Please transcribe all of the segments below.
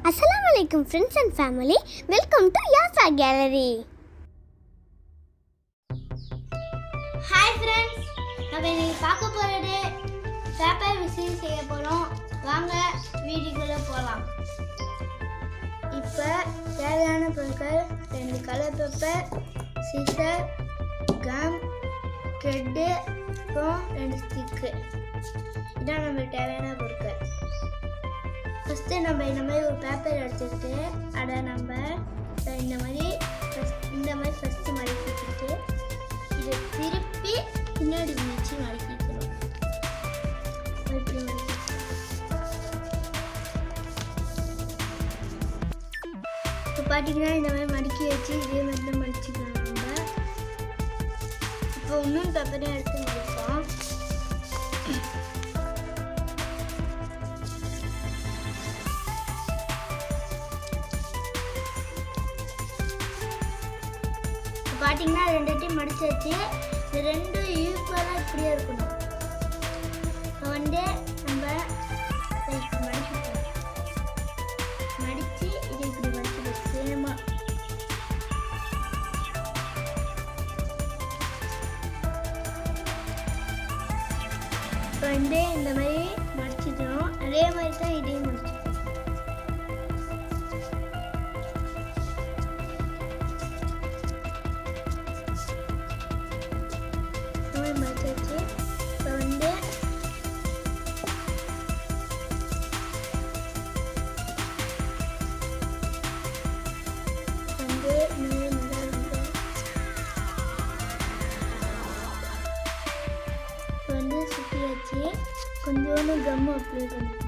Assalamualaikum friends and family. Welcome to YASRAW Gallery. Hi friends. நம்ம இன்னைக்கு பார்க்க போறது பேப்பர் விசில் செய்ய போறோம். வாங்க வீடியோக்குள்ள போலாம். இப்போ தேவையான பொருட்கள் 2 colour paper, scissor, gum, thread, அப்புறம் 2 ஸ்டிக். இதான் நம்ம தேவையான பொருட்கள். ஃபஸ்ட்டு நம்ம இந்த மாதிரி ஒரு பேப்பர் எடுத்துக்கிட்டு அதை நம்ம இந்த மாதிரி ஃபஸ்ட்டு மடக்கிட்டு இதை திருப்பி பின்னாடி வச்சு மடக்கிக்கணும். இப்படி இப்போ பார்த்தீங்கன்னா இந்த மாதிரி மடக்கி வச்சு இதே மாதிரி தான் மடிச்சுக்கணும். நம்ம இப்போ இன்னொரு பேப்பரையும் எடுத்து மடிப்போம். பார்த்தீங்கன்னா 2 மடிச்சு வச்சு இந்த 2 ஈக்குவலாக இப்படியே இருக்கணும். இப்போ நம்ம மடித்து இது இப்படி மடிச்சு சேமாக இப்போ இந்த மாதிரி மடிச்சிக்கணும். அதே மாதிரி தான் இதையும் மடிச்சு மடிச்சாச்சு. இப்போ சுற்றியாச்சு. கொஞ்சோண்டு கம்மு அப்ளை பண்ணிக்கணும்.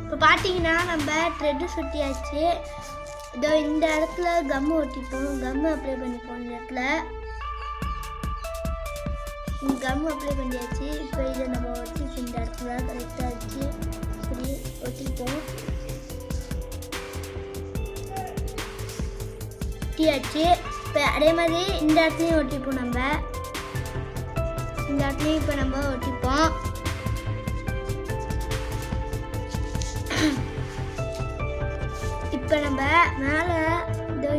இப்போ பார்த்தீங்கன்னா நம்ம த்ரெட்டு சுற்றியாச்சு. இதோ இந்த இடத்துல கம்மு ஒட்டிப்போம். கம்மு அப்ளை பண்ணிப்போம். இந்த இடத்துல கம்மு அப்ளை பண்ணியாச்சு. இப்போ இதை நம்ம ஒட்டி இந்த இடத்துல கரெக்டாக வச்சு இப்படி ஒட்டிப்போம். ஒட்டியாச்சு. இப்போ அதே மாதிரி இந்த இடத்துலையும் ஒட்டிப்போம். நம்ம இந்த இடத்துலையும் இப்போ நம்ம ஒட்டிப்போம். இப்போ நம்ம மேலே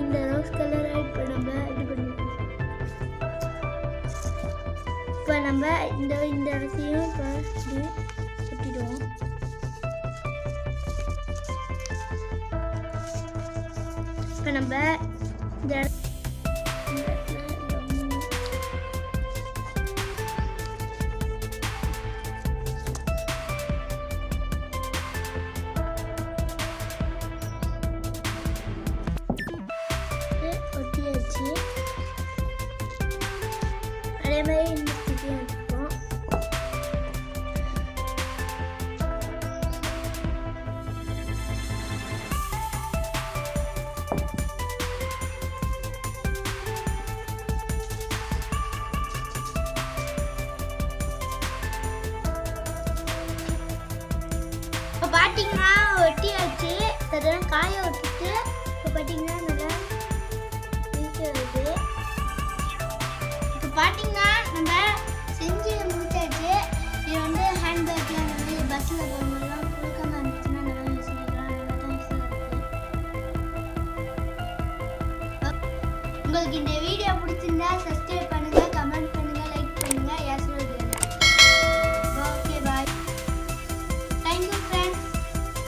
இந்த ரோஸ் கலரை இப்போ நம்ம இது பண்ணிப்போம். இப்போ நம்ம இந்த இடத்தையும் இப்போ ஒட்டிடுவோம். இப்போ நம்ம இந்த ஒட்டியாச்சு. அதே மாதிரி இந்த ஸ்டிக்கையும் வச்சுப்போம். இப்போ பார்த்தீங்கன்னா ஒட்டியாச்சு. அதெல்லாம் காய விட்டுட்டு இப்போ பார்த்தீங்கன்னா நல்லா வருது. இப்போ பார்த்தீங்கன்னா